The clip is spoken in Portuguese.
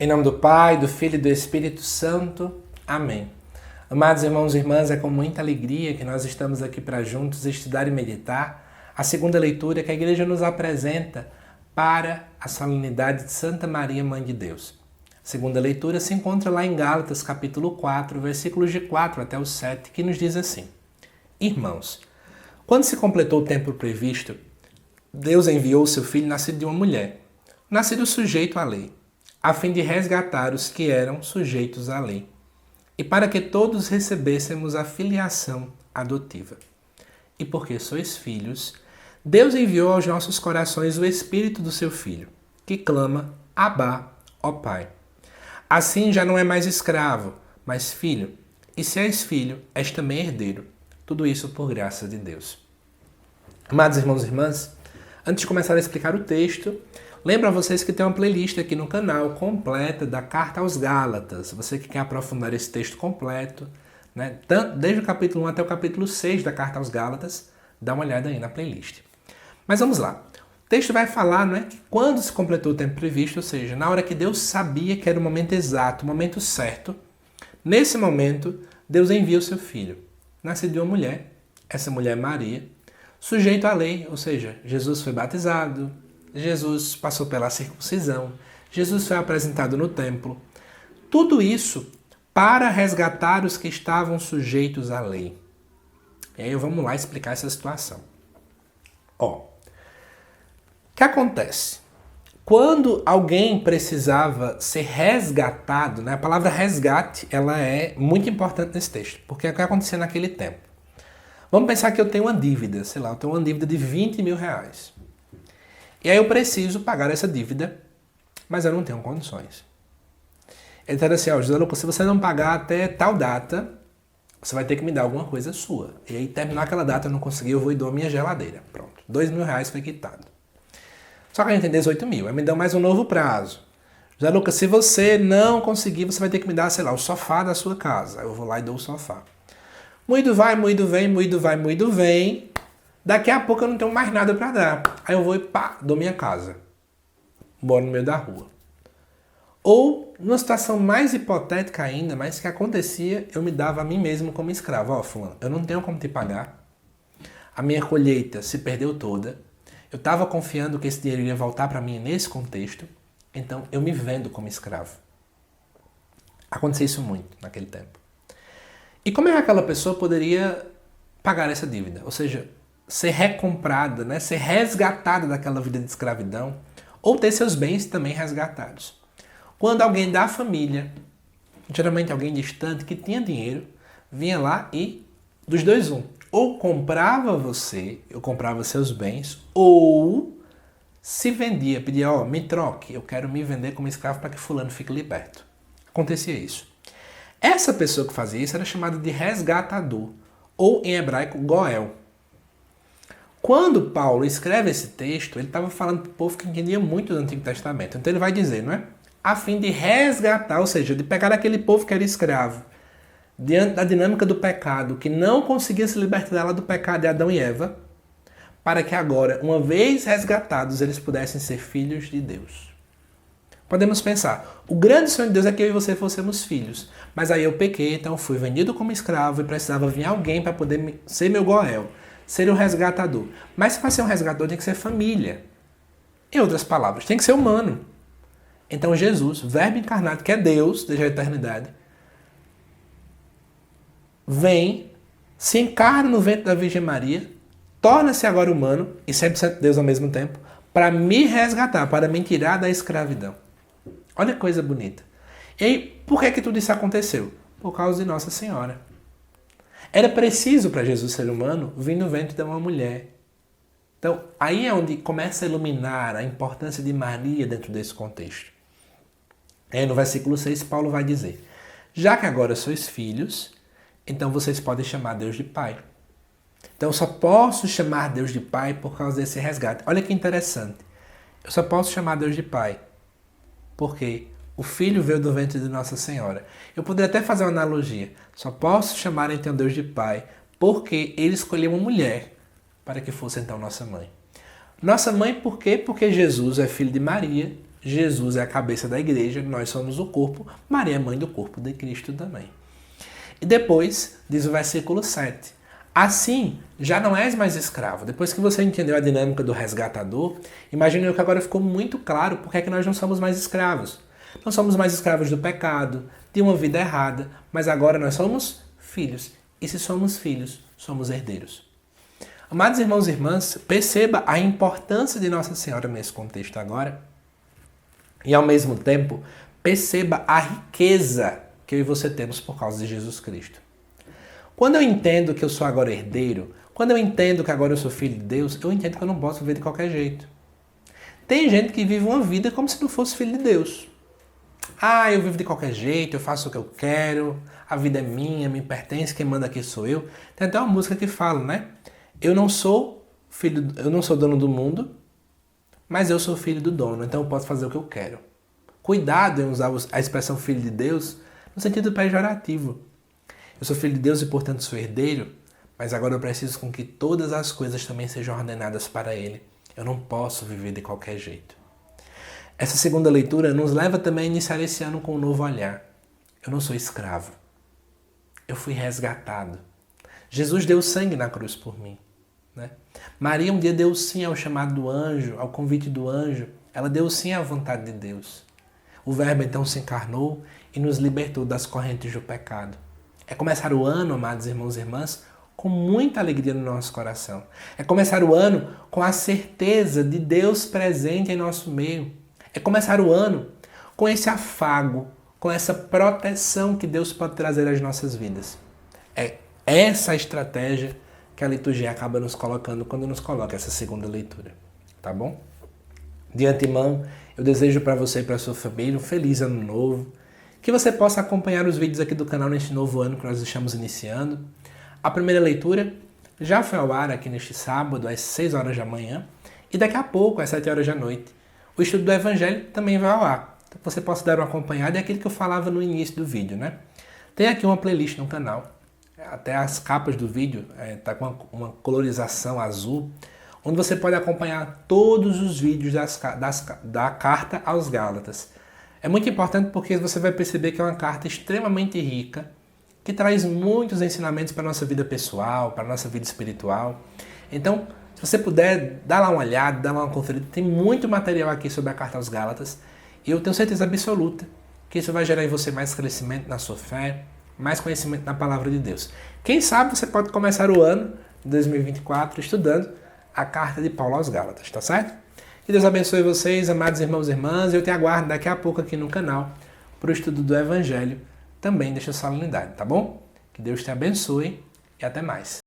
Em nome do Pai, do Filho e do Espírito Santo. Amém. Amados irmãos e irmãs, é com muita alegria que nós estamos aqui para juntos estudar e meditar a segunda leitura que a Igreja nos apresenta para a solenidade de Santa Maria, Mãe de Deus. A segunda leitura se encontra lá em Gálatas, capítulo 4, versículos de 4 até o 7, que nos diz assim: Irmãos, quando se completou o tempo previsto, Deus enviou o seu Filho nascido de uma mulher, nascido sujeito à lei, a fim de resgatar os que eram sujeitos à lei, e para que todos recebêssemos a filiação adotiva. E porque sois filhos, Deus enviou aos nossos corações o Espírito do seu Filho, que clama, Abá, ó Pai. Assim já não é mais escravo, mas filho, e se és filho, és também herdeiro. Tudo isso por graça de Deus. Amados irmãos e irmãs, antes de começar a explicar o texto, lembro a vocês que tem uma playlist aqui no canal completa da Carta aos Gálatas. Você que quer aprofundar esse texto completo, né, desde o capítulo 1 até o capítulo 6 da Carta aos Gálatas, dá uma olhada aí na playlist. Mas vamos lá. O texto vai falar, não é, que quando se completou o tempo previsto, ou seja, na hora que Deus sabia que era o momento exato, o momento certo, nesse momento, Deus envia o seu Filho, nascido de uma mulher, essa mulher é Maria, sujeito à lei, ou seja, Jesus foi batizado, Jesus passou pela circuncisão, Jesus foi apresentado no templo. Tudo isso para resgatar os que estavam sujeitos à lei. E aí vamos lá explicar essa situação. O que acontece? Quando alguém precisava ser resgatado, né, a palavra resgate ela é muito importante nesse texto, porque é o que acontecia naquele tempo. Vamos pensar que eu tenho uma dívida, sei lá, eu tenho uma dívida de 20 mil reais. E aí eu preciso pagar essa dívida, mas eu não tenho condições. Ele está assim, José Lucas, se você não pagar até tal data, você vai ter que me dar alguma coisa sua. E aí terminar aquela data, eu não consegui, eu vou e dou a minha geladeira. Pronto, 2 mil reais foi quitado. Só que a gente tem 18 mil, aí me dão mais um novo prazo. José Lucas, se você não conseguir, você vai ter que me dar, sei lá, o sofá da sua casa. Aí eu vou lá e dou o sofá. Moído vai, moído vem, moído vai, moído vem. Daqui a pouco eu não tenho mais nada para dar. Aí eu vou e pá, dou minha casa. Moro no meio da rua. Ou, numa situação mais hipotética ainda, mas que acontecia, eu me dava a mim mesmo como escravo. Ó, fulano, eu não tenho como te pagar. A minha colheita se perdeu toda. Eu estava confiando que esse dinheiro iria voltar para mim nesse contexto. Então, eu me vendo como escravo. Acontecia isso muito naquele tempo. E como é que aquela pessoa poderia pagar essa dívida? Ou seja, ser recomprada, né? Ser resgatada daquela vida de escravidão, ou ter seus bens também resgatados. Quando alguém da família, geralmente alguém distante que tinha dinheiro, vinha lá e, dos dois, ou comprava você, eu comprava seus bens, ou se vendia, pedia, me troque, eu quero me vender como escravo para que fulano fique liberto. Acontecia isso. Essa pessoa que fazia isso era chamada de resgatador, ou em hebraico, goel. Quando Paulo escreve esse texto, ele estava falando para o povo que entendia muito do Antigo Testamento. Então ele vai dizer, não é? A fim de resgatar, ou seja, de pegar aquele povo que era escravo, diante da dinâmica do pecado, que não conseguia se libertar dela do pecado de Adão e Eva, para que agora, uma vez resgatados, eles pudessem ser filhos de Deus. Podemos pensar, o grande sonho de Deus é que eu e você fossemos filhos, mas aí eu pequei, então fui vendido como escravo e precisava vir alguém para poder ser meu goel, ser o resgatador. Mas para ser um resgatador tem que ser família. Em outras palavras, tem que ser humano. Então Jesus, verbo encarnado, que é Deus desde a eternidade, vem, se encarna no ventre da Virgem Maria, torna-se agora humano e 100% Deus ao mesmo tempo, para me resgatar, para me tirar da escravidão. Olha que coisa bonita. E aí, por que tudo isso aconteceu? Por causa de Nossa Senhora. Era preciso para Jesus ser humano vir no ventre de uma mulher. Então, aí é onde começa a iluminar a importância de Maria dentro desse contexto. Aí no versículo 6, Paulo vai dizer: já que agora sois filhos, então vocês podem chamar Deus de Pai. Então eu só posso chamar Deus de Pai por causa desse resgate. Olha que interessante. Eu só posso chamar Deus de Pai porque o Filho veio do ventre de Nossa Senhora. Eu poderia até fazer uma analogia. Só posso chamar então Deus de Pai porque Ele escolheu uma mulher para que fosse então nossa mãe. Nossa mãe por quê? Porque Jesus é filho de Maria Jesus é a cabeça da igreja, nós somos o corpo, Maria é mãe do corpo de Cristo também. E depois, diz o versículo 7, assim, já não és mais escravo. Depois que você entendeu a dinâmica do resgatador, imagine que agora ficou muito claro porque é que nós não somos mais escravos. Não somos mais escravos do pecado, de uma vida errada, mas agora nós somos filhos. E se somos filhos, somos herdeiros. Amados irmãos e irmãs, perceba a importância de Nossa Senhora nesse contexto agora. E ao mesmo tempo, perceba a riqueza que eu e você temos por causa de Jesus Cristo. Quando eu entendo que eu sou agora herdeiro, quando eu entendo que agora eu sou filho de Deus, eu entendo que eu não posso viver de qualquer jeito. Tem gente que vive uma vida como se não fosse filho de Deus. Ah, eu vivo de qualquer jeito, eu faço o que eu quero, a vida é minha, me pertence, quem manda aqui sou eu. Tem até uma música que fala, né? Eu não sou dono do mundo, mas eu sou filho do dono, então eu posso fazer o que eu quero. Cuidado em usar a expressão filho de Deus no sentido pejorativo. Eu sou filho de Deus e, portanto, sou herdeiro, mas agora eu preciso com que todas as coisas também sejam ordenadas para Ele. Eu não posso viver de qualquer jeito. Essa segunda leitura nos leva também a iniciar esse ano com um novo olhar. Eu não sou escravo. Eu fui resgatado. Jesus deu sangue na cruz por mim. Né? Maria um dia deu sim ao chamado do anjo, ao convite do anjo. Ela deu sim à vontade de Deus. O Verbo então se encarnou e nos libertou das correntes do pecado. É começar o ano, amados irmãos e irmãs, com muita alegria no nosso coração. É começar o ano com a certeza de Deus presente em nosso meio. É começar o ano com esse afago, com essa proteção que Deus pode trazer às nossas vidas. É essa a estratégia que a liturgia acaba nos colocando quando nos coloca essa segunda leitura. Tá bom? De antemão, eu desejo para você e para a sua família um feliz ano novo, que você possa acompanhar os vídeos aqui do canal neste novo ano que nós estamos iniciando. A primeira leitura já foi ao ar aqui neste sábado, às 6 horas da manhã, e daqui a pouco, às 7 horas da noite, o estudo do Evangelho também vai ao ar. Então você possa dar uma acompanhada, é aquilo que eu falava no início do vídeo, né? Tem aqui uma playlist no canal, até as capas do vídeo tá com uma colorização azul, onde você pode acompanhar todos os vídeos da carta aos Gálatas. É muito importante porque você vai perceber que é uma carta extremamente rica, que traz muitos ensinamentos para a nossa vida pessoal, para a nossa vida espiritual. Então, se você puder, dá lá uma olhada, dá lá uma conferida, tem muito material aqui sobre a carta aos Gálatas, e eu tenho certeza absoluta que isso vai gerar em você mais crescimento na sua fé, mais conhecimento na palavra de Deus. Quem sabe você pode começar o ano de 2024 estudando a carta de Paulo aos Gálatas, tá certo? Que Deus abençoe vocês, amados irmãos e irmãs, e eu te aguardo daqui a pouco aqui no canal para o estudo do Evangelho, também desta solenidade, tá bom? Que Deus te abençoe e até mais.